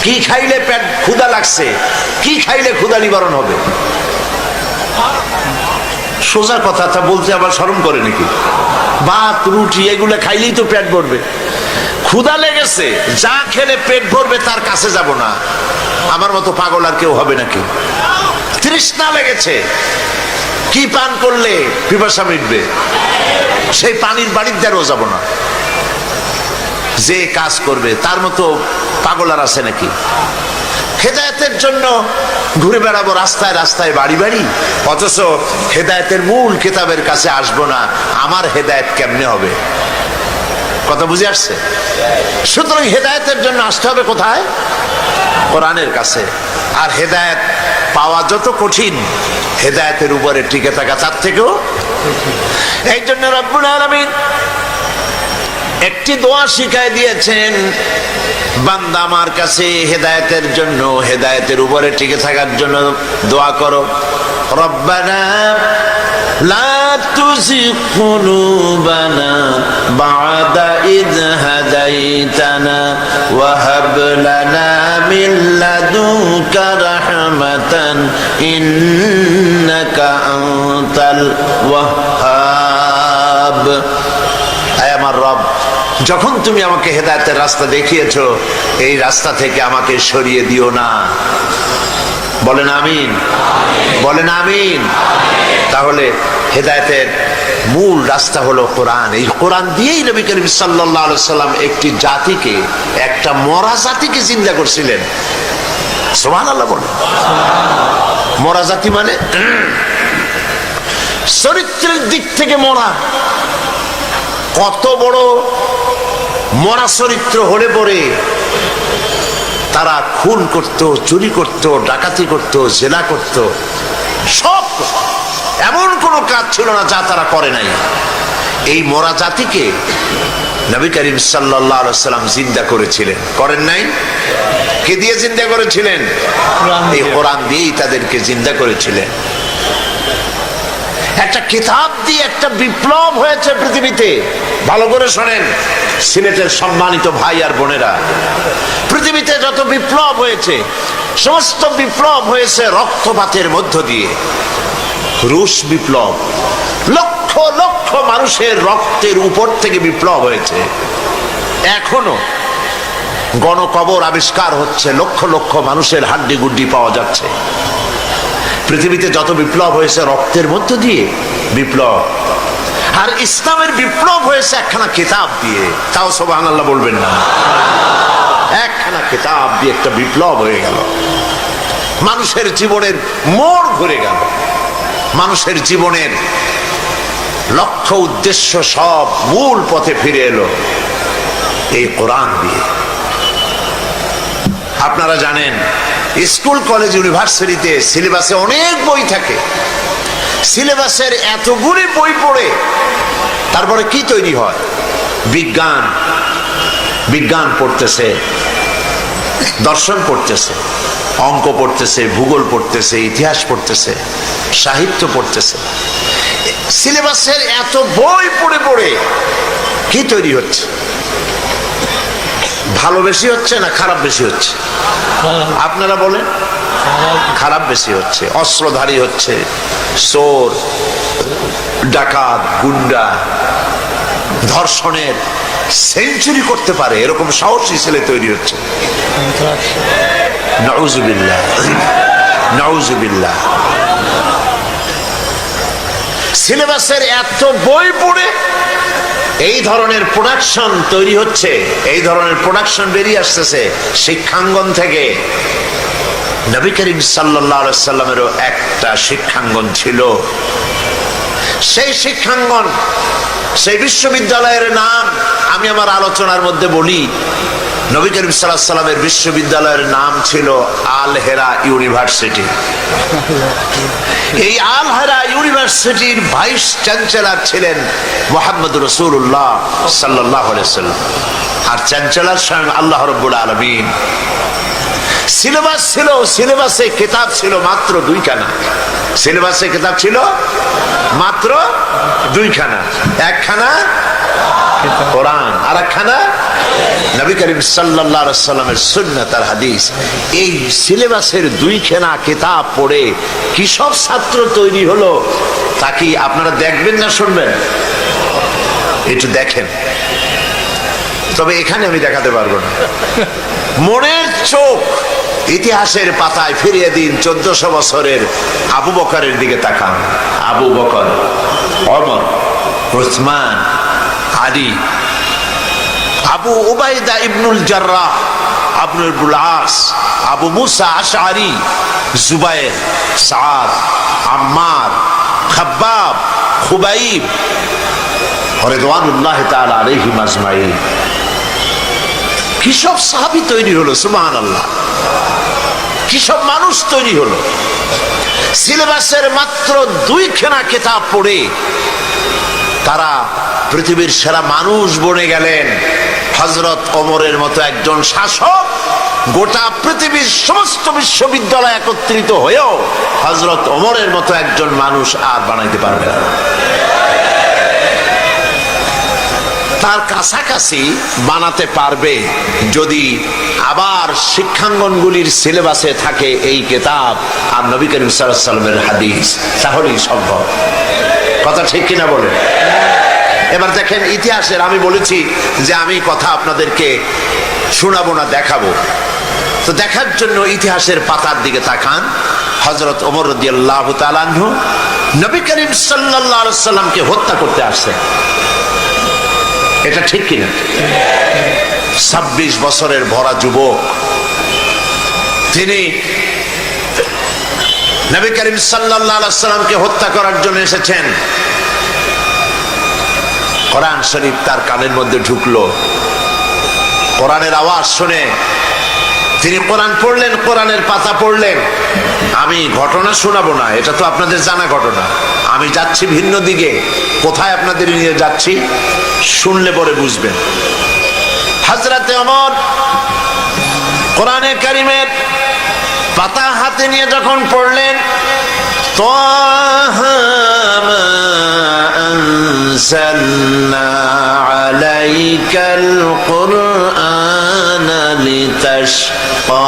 কি খাইলে পেট ক্ষুধা লাগছে, কি খাইলে ক্ষুধা নিবারণ হবে? সোজা কথা, তা বলতে আবার শরম করে নাকি? ভাত রুটি এগুলো খাইলেই তো পেট ভরবে। ক্ষুধা লেগেছে, যা খেলে পেট ভরবে তার কাছে যাব না। আমার মতো পাগল আর কেউ হবে নাকি? তৃষ্ণা লেগেছে, কি পান করলে পিপাসা মিটবে? সেই পানির বাড়ির দ্বারও যাব না। যে কাজ করবে তার মতো পাগল আর আছে নাকি? হেদায়েতের জন্য ঘুরে বেড়াবো রাস্তায় রাস্তায় বাড়ি বাড়ি, অথচ হেদায়েতের মূল কিতাবের কাছে আসবো না। আমার হেদায়েত কেমনে হবে? কথা বুঝে আসছে? সুতরাং হেদায়েতের জন্য আসতে হবে কোথায়? কোরআনের কাছে। আর হেদায়েত পাওয়া যত কঠিন, হেদায়েতের উপরে টিকে থাকা তার থেকেও। এই জন্য রব্বুল আলামিন একটি দোয়া শিখাই দিয়েছেন, বান্দা আমার কাছে হেদায়েতের জন্য, হেদায়েতের উপরে টিকে থাকার জন্য দোয়া করো। রব্বানা লা তুযিগ কুলুবানা বা'দা ইয হাদাইতানা ওয়া হাব লানা মিন লাদুনকা রাহমাতান ইন্নাকা আনতাল ওয়াহ্হাব। আয় আমার রব, যখন তুমি আমাকে হেদায়েতের রাস্তা দেখিয়েছো, এই রাস্তা থেকে আমাকে সরিয়ে দিও না। বলেন আমিন, বলেন আমিন। তাহলে হেদায়েতের মূল রাস্তা হলো কোরআন। এই কোরআন দিয়েই নবী করিম সাল্লাল্লাহু আলাইহি সাল্লাম একটি জাতিকে, একটা মরা জাতিকে জিন্দা করছিলেন। সুবহানাল্লাহ বলেন। মরা জাতি মানে চরিত্রের দিক থেকে মরা। কত বড় মরা চরিত্র হলে পরে তারা খুন করত, চুরি করত, ডাকাতি করত, জেনা করত, সব এমন কোন কাজ ছিল না যা তারা করে নাই। এই মরা জাতিকে নবী করিম সাল্লাল্লাহু আলাইহি সাল্লাম জিন্দা করেছিলেন, করেন নাই? কে দিয়ে জিন্দা করেছিলেন? এই কোরআন দিয়েই তাদেরকে জিন্দা করেছিলেন। একটা কিতাব দিয়ে একটা বিপ্লব হয়েছে পৃথিবীতে। ভালো করে শোনেন সিলেটের সম্মানিত ভাই আর বোনেরা, পৃথিবীতে যত বিপ্লব হয়েছে সমস্ত বিপ্লব হয়েছে রক্তপাতের মধ্য দিয়ে। রুশ বিপ্লব, লক্ষ লক্ষ মানুষের রক্তের উপর থেকে বিপ্লব হয়েছে। এখনো গণকবর আবিষ্কার হচ্ছে, লক্ষ লক্ষ মানুষের হাড্ডি গুড্ডি পাওয়া যাচ্ছে। পৃথিবীতে যত বিপ্লব হয়েছে রক্তের মধ্য দিয়ে বিপ্লব। আর ইসলামের বিপ্লব হয়েছে একখানা কিতাব দিয়ে। তাও সুবহানাল্লাহ বলবেন না? একখানা কিতাব দিয়ে একটা বিপ্লব হয়ে গেল। মানুষের জীবনের মোড় ঘুরে গেল, মানুষের জীবনের লক্ষ্য উদ্দেশ্য সব মূল পথে ফিরে এলো এই কোরআন দিয়ে। আপনারা জানেন স্কুল কলেজ ইউনিভার্সিটিতে সিলেবাসে অনেক বই থাকে। সিলেবাসের এতগুলি বই পড়ে তারপরে কি তৈরি হয়? বিজ্ঞান, বিজ্ঞান পড়তেছে, দর্শন পড়তেছে, অঙ্ক পড়তেছে, ভূগোল পড়তেছে, ইতিহাস পড়তেছে, সাহিত্য পড়তেছে। সিলেবাসের এত বই পড়ে পড়ে কি তৈরি হচ্ছে? ভালো বেশি হচ্ছে না খারাপ বেশি হচ্ছে? আপনারা বলেন। খারাপ বেশি হচ্ছে। অস্ত্রধারী হচ্ছে, চোর, ডাকাত, গুন্ডা, ধর্ষণের সেঞ্চুরি করতে পারে এরকম সাহসী ছেলে তৈরি হচ্ছে। নাউজুবিল্লাহ, নাউজুবিল্লাহ। সিলেবাসের এত বই পড়ে এই ধরনের প্রোডাকশন তৈরি হচ্ছে, এই ধরনের প্রোডাকশন বেরিয়ে আসতেছে শিক্ষাঙ্গন থেকে। নবী করিম সাল্লাল্লাহু আলাইহি সাল্লামেরও একটা শিক্ষাঙ্গন ছিল। সেই শিক্ষাঙ্গন, সেই বিশ্ববিদ্যালয়ের নাম আমি আমার আলোচনার মধ্যে বলি। নবী করিম সাল্লাল্লাহু আলাইহি সাল্লামের বিশ্ববিদ্যালয়ের নাম ছিল আল হেরা ইউনিভার্সিটি। এই আল হেরা ইউনিভার্সিটির ভাইস চ্যান্সেলর ছিলেন মুহাম্মদ রাসূলুল্লাহ সাল্লাল্লাহু আলাইহি সাল্লাম, আর চ্যান্সেলর স্বয়ং আল্লাহ রাব্বুল আলামিন। সিলেবাস ছিল, সিলেবাসে কিতাব ছিল মাত্র 2খানা। সিলেবাসে কিতাব ছিল মাত্র 2খানা। একখানা কোরআন আর একখানা নবী করিম সাল্লাল্লাহু আলাইহি সাল্লামের সুন্নাত আর হাদিস। এই সিলেবাসের 2খানা কিতাব পড়ে কি সব ছাত্র তৈরি হলো তা কি আপনারা দেখবেন না শুনবেন? একটু দেখেন। তবে এখানে আমি দেখাতে পারবো না। মনের চোখ ইতিহাসের পাতায় ফিরিয়ে দিন 1400 বছরের আবু বকরের দিকে তাকান। আবু বকর, ওমর, উসমান, আলী, আবু উবাইদা ইবনুল জাররাহ, আবু ইবনুল আস, আবু মুসা আশআরী, জুবায়ের, সাদ, আম্মার, খাব্বাব, খুবাইব রিদওয়ানুল্লাহি তাআলা আলাইহিম আজমাইন। কি সব সাহাবী তৈরি হলো, সুবহানাল্লাহ। কি সব মানুষ তৈরি হলো। সিলেবাসের মাত্র 2খানা কিতাব পড়ে তারা পৃথিবীর সেরা মানুষ বনে গেলেন। হযরত ওমরের মতো একজন শাসক গোটা পৃথিবীর সমস্ত বিশ্ববিদ্যালয় একত্রিত হয়েও হযরত ওমরের মতো একজন মানুষ আর বানাইতে পারবে না। তার কাছাকাছি বানাতে পারবে যদি আবার শিক্ষাঙ্গনগুলির সিলেবাসে থাকে এই কিতাব আর নবী করিম সাল্লাল্লাহু আলাইহি সাল্লামের হাদিস, তাহলেই সম্ভব। কথা ঠিক কিনা বলেন? এবার দেখেন ইতিহাসের, আমি বলেছি যে আমি কথা আপনাদেরকে শোনাবো না, দেখাবো। তো দেখার জন্য ইতিহাসের পাতার দিকে তাকান। হযরত ওমর রাদিয়াল্লাহু তাআলা আনহু নবী করিম সাল্লাল্লাহু আলাইহি সাল্লামকে হত্যা করতে আসছেন। এটা ঠিক কিনা? 26 বছরের ভরা যুবক তিনি নবী করিম সাল্লাল্লাহু আলাইহি সাল্লামকে হত্যা করার জন্য এসেছেন। কোরআন শরীফ তার কানের মধ্যে ঢুকলো। কোরআনের আওয়াজ শুনে তিনি কোরআন পড়লেন, কোরআনের পাতা পড়লেন। আমি ঘটনা শোনাবো না, এটা তো আপনাদের জানা ঘটনা। আমি যাচ্ছি ভিন্ন দিকে। কোথায় আপনাদের নিয়ে যাচ্ছি শুনলে পরে বুঝবেন। হযরতে ওমর কোরআনে কারিমের পাতা হাতে নিয়ে যখন পড়লেন, তাহা মা আনজালনা আলাইকাল কুরআনা লিতাশকা।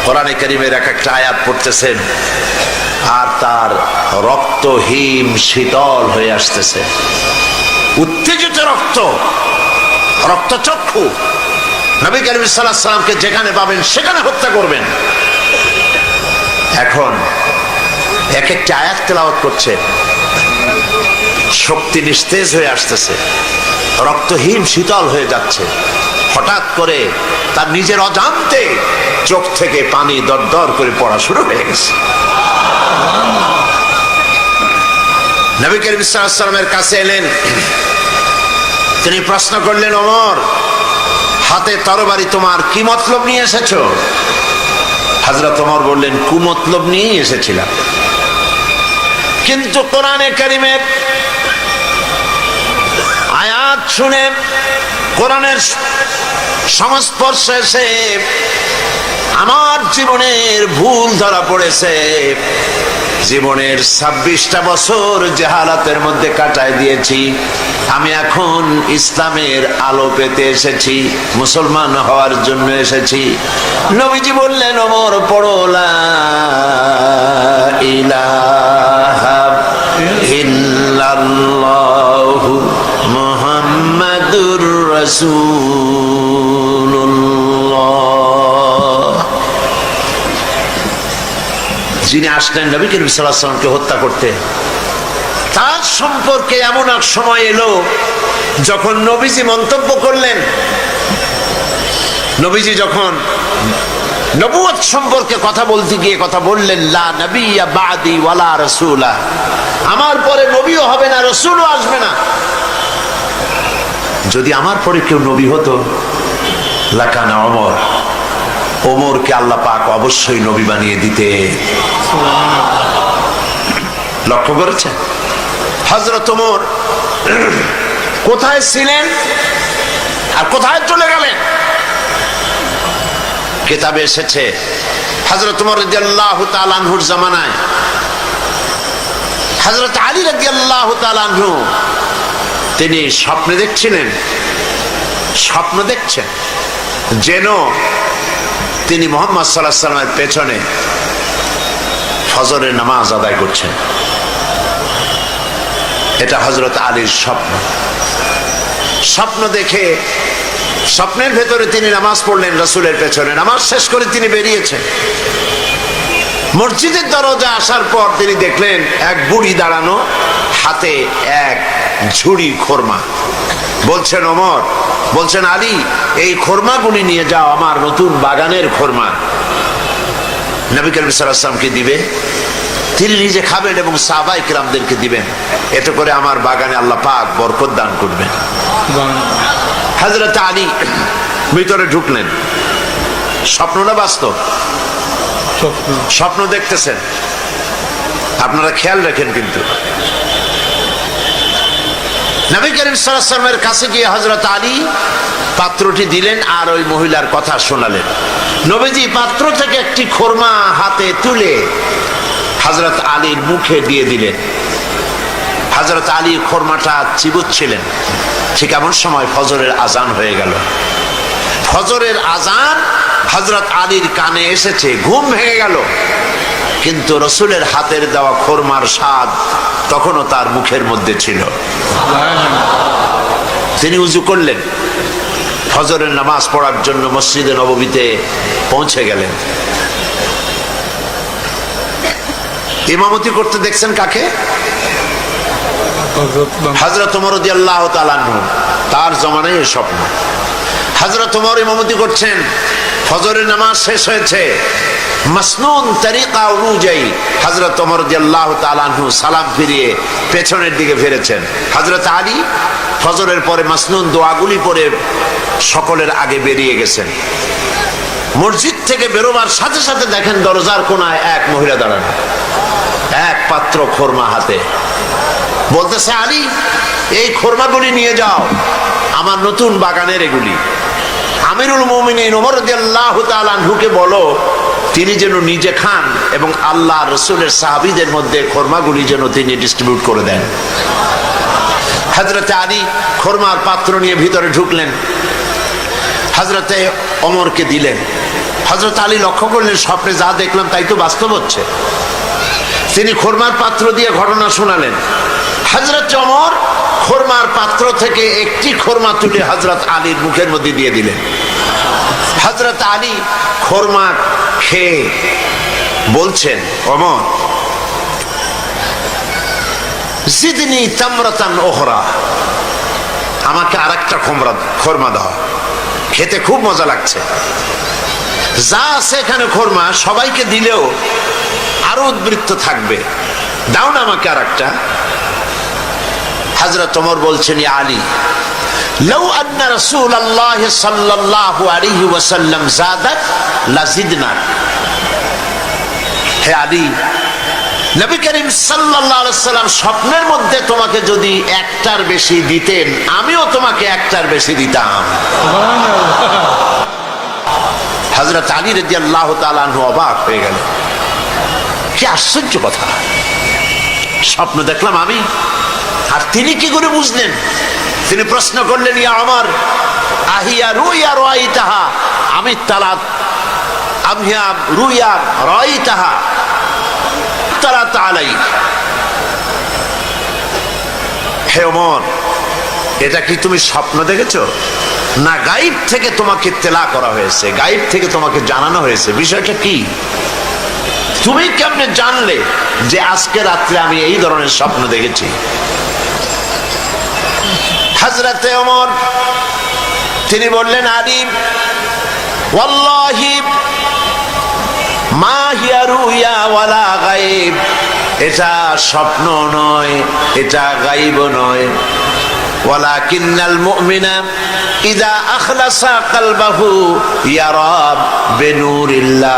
কোরআনে কারিমের এক একটা আয়াত পড়তেছেন আর তার রক্ত হিম শীতল হয়ে আসতেছে। উত্তেজিত রক্ত, রক্তচক্ষু। নবী করিম সাল্লাল্লাহু আলাইহি সাল্লামকে যেখানে পাবেন সেখানে হত্যা করবেন। এখন এক একটা আয়াত তেলাওয়াত করছে, শক্তি নিস্তেজ হয়ে আসতেছে, রক্তহীন শীতল হয়ে যাচ্ছে। হঠাৎ করে তার নিজের অজান্তে চোখ থেকে পানি দরদর করে পড়া শুরু হয়ে গেছে। নবী করিম সাল্লাল্লাহু আলাইহি সাল্লামের কাছে এলেন। তিনি প্রশ্ন করলেন, ওমর, হাতে তরবারি তোমার কি মতলব নিয়ে এসেছো? হযরত ওমর বললেন, কুমতলব নিয়ে এসেছিলাম। কিন্তু কোরআনে কারিমের আয়াত শুনে, কোরআনের সংস্পর্শে এসে আমার জীবনের ভুল ধরা পড়েছে। জীবনের 26টা বছর জাহালাতের মধ্যে কাটায় দিয়েছি, আমি এখন ইসলামের আলো পেতে এসেছি, মুসলমান হওয়ার জন্য এসেছি। নবীজি বললেন, ওমর পড়ো লা ইলাহা ইল্লাল্লাহু মুহাম্মাদুর রাসূলুল্লাহ। যিনি আসলেন নবী করিম সাল্লাল্লাহু আলাইহি ওয়াসাল্লামকে হত্যা করতে, তার সম্পর্কে এমন এক সময় এলো যখন নবীজি মন্তব্য করলেন, নবীজি যখন নবুয়ত সম্পর্কে কথা বলতে গিয়ে কথা বললেন, লা নবিয়্যা বাদি ওয়ালা রাসূলা, আমার পরে নবীও হবে না, রাসূলও আসবে না। যদি আমার পরে কেউ নবী হতো লাকানা ওমর, ওমরকে আল্লাহ পাক অবশ্যই নবী বানিয়ে দিতে। লক্ষ্য করেছেন হযরত ওমর কোথায় ছিলেন আর কোথায় চলে গেলেন? কিতাবে এসেছে হযরত ওমর রাদিয়াল্লাহু তাআলা আনহুর জামানায় হযরত আলী রাদিয়াল্লাহু তাআলা আনহু তিনি স্বপ্নে দেখছিলেন, স্বপ্ন দেখছেন যেন তিনি মুহাম্মদ সাল্লাল্লাহু আলাইহি ওয়াসাল্লামের পেছনে ফজরের নামাজ আদায় করছেন। এটা হযরত আলীর স্বপ্ন। স্বপ্ন দেখে স্বপ্নের ভেতরে তিনি নামাজ পড়লেন রাসূলের পেছনে, নামাজ শেষ করে তিনি বেরিয়েছেন। মসজিদের দরজা আসার পর তিনি দেখলেন এক বুড়ি দাঁড়ানো, হাতে এক ঝুড়ি খোরমা। বলছেন ওমর, বলছেন আলী, এই খোরমাগুলি নিয়ে যাও, আমার নতুন বাগানের খোরমা, নবী করিম সাল্লাল্লাহু আলাইহি ওয়াসাল্লামকে দিবে, তিনি নিজে খাবেন এবং সাহাবায়ে কিরামদেরকে দিবেন, এতে করে আমার বাগানে আল্লাহ পাক বরকত দান করবেন। হযরত আলী ভিতরে ঢুকলেন। স্বপ্ন না বাস্তব? স্বপ্ন দেখতেছেন, আপনারা খেয়াল রাখেন। কিন্তু নবী করিম সাল্লাল্লাহু আলাইহি ওয়াসাল্লামের কাছে গিয়ে হযরত আলী পাত্রটি দিলেন আর ওই মহিলার কথা শোনালেন। নবীজি পাত্র থেকে একটি খোরমা হাতে তুলে হযরত আলীর মুখে দিয়ে দিলেন। হযরত আলী খোরমাটা চিবুচ্ছিলেন। ঠিক এমন সময় ফজরের আজান হয়ে গেল। ফজরের আজান হযরত আলীর কানে এসেছে, ঘুম ভেঙে গেল, কিন্তু রাসূলের হাতের দেওয়া খোরমার স্বাদ তখনও তার মুখের মধ্যে ছিল। তিনি উযু করলেন, ফজরের নামাজ পড়ার জন্য মসজিদে নববীতে পৌঁছে গেলেন। ইমামতি করতে দেখছেন কাকে? হযরত ওমর রাদিয়াল্লাহু তাআলা আনহু, তার জমানায় এই স্বপ্ন। হযরত ওমর ইমামতি করছেন, ফজরের নামাজ শেষ হয়েছে, মাসনুন তরিকা অনুযায়ী হযরত ওমর রাদিয়াল্লাহু তাআলা আনহু সালাম ফিরিয়ে পেছনের দিকে ফিরেছেন। হযরত আলী ফজরের পরে মাসনুন দোয়াগুলি পড়ে সকলের আগে বেরিয়ে গেছেন। মসজিদ থেকে বেরোবার সাথে সাথে দেখেন দরজার কোনায় এক মহিলা দাঁড়ানো, এক পাত্র খোরমা হাতে। বলতেছে, আলী, এই খোরমাগুলি নিয়ে যাও, আমার নতুন বাগানের এগুলি। আমিরুল মুমিনিন ওমর রাদিয়াল্লাহু তাআলা আনহুকে বলো তিনি যেন নিজে খান এবং আল্লাহ রাসূলের সাহাবীদের মধ্যে খোরমাগুলি যেন তিনি ডিস্ট্রিবিউট করে দেন। হযরত আলী খোরমার পাত্র নিয়ে ভিতরে ঢুকলেন, হযরতে ওমরকে দিলেন। হযরত আলী লক্ষ্য করলেন, স্বপ্নে যা দেখলাম তাই তো বাস্তব হচ্ছে। তিনি খোরমার পাত্র দিয়ে ঘটনা শোনালেন। হযরত ওমর খোরমার পাত্র থেকে একটি খোরমা তুলে হযরত আলীর মুখের মধ্যে দিয়ে দিলেন। হযরত আলী খোরমা খেয়ে বলছেন, ওমর, জিদনি তামরাতান উখরা, আমাকে আরেকটা খোরমা দাও, খেতে খুব মজা লাগছে। যা আছে এখানে খোরমা সবাইকে দিলেও আরো উদ্বৃত্ত থাকবে, দাও না আমাকে আরেকটা। হযরত ওমর বলছেন, ইয়া আলী, লাউ আন্না রাসূলুল্লাহ সাল্লাল্লাহু আলাইহি ওয়াসাল্লাম যাদাক লাজিদনাক। হে আলী, নবী করিম সাল্লাল্লাহু আলাইহি ওয়াসাল্লাম স্বপ্নের মধ্যে তোমাকে যদি একটার বেশি দিতেন, আমিও তোমাকে একটার বেশি দিতাম। হযরত আলী রাদিয়াল্লাহু তাআলা আনহু অবাক হয়ে গেলেন। কি আশ্চর্য কথা! স্বপ্ন দেখলাম আমি। আর তিনি কি করে বুঝলেন? তিনি প্রশ্ন করলেন, ইয়া ওমর, আহিয়া রুইয়া রাইতাহা আমি তালাত আমিয়া রুইয়া রাইতাহা তালাত আলাই। হে ওমর, এটা কি তুমি স্বপ্ন দেখেছো, না গায়েব থেকে তোমাকে তেলা করা হয়েছে, গায়েব থেকে তোমাকে জানানো হয়েছে? বিষয়টা কি? তুমি কেমনে জানলে যে আজকে রাত্রে আমি এই ধরনের স্বপ্ন দেখেছি? হযরতে ওমর তিনি বললেন, আলী ওয়াল্লাহি মা হিয়া রুইয়া ওয়ালা গায়েব, এটা স্বপ্ন নয়, এটা গায়েব নয়। ওয়ালাকিন্নাল মুমিনা ইযা আখলাসা কলবাহু ইয়ারা বিনুরিল্লাহ।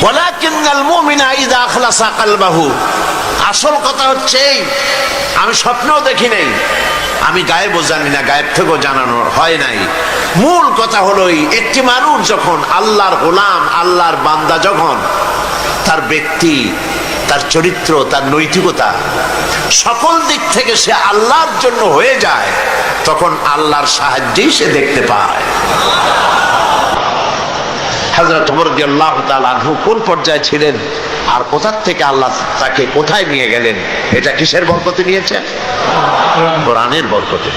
ওয়ালাকিন্নাল মুমিনা ইযা আখলাসা কলবাহু, আসল কথা হচ্ছে আমি স্বপ্নও দেখি নাই, আমি গায়েবও জানি না, গায়েব থেকেও জানানো হয় নাই। মূল কথা হলো একটি মানুষ যখন আল্লাহর গোলাম, আল্লাহর বান্দা, যখন তার ব্যক্তি, তার চরিত্র, তার নৈতিকতা সকল দিক থেকে সে আল্লাহর জন্য হয়ে যায়, তখন আল্লাহর সাহায্যেই সে দেখতে পায়। হযরত ওমর রাদিয়াল্লাহু তাআলা আনহু কোন পর্যায়ে ছিলেন আর কোথা থেকে আল্লাহ তাকে কোথায় নিয়ে গেলেন, এটা কিসের বরকতে নিয়েছেন? কোরআনের বরকতে।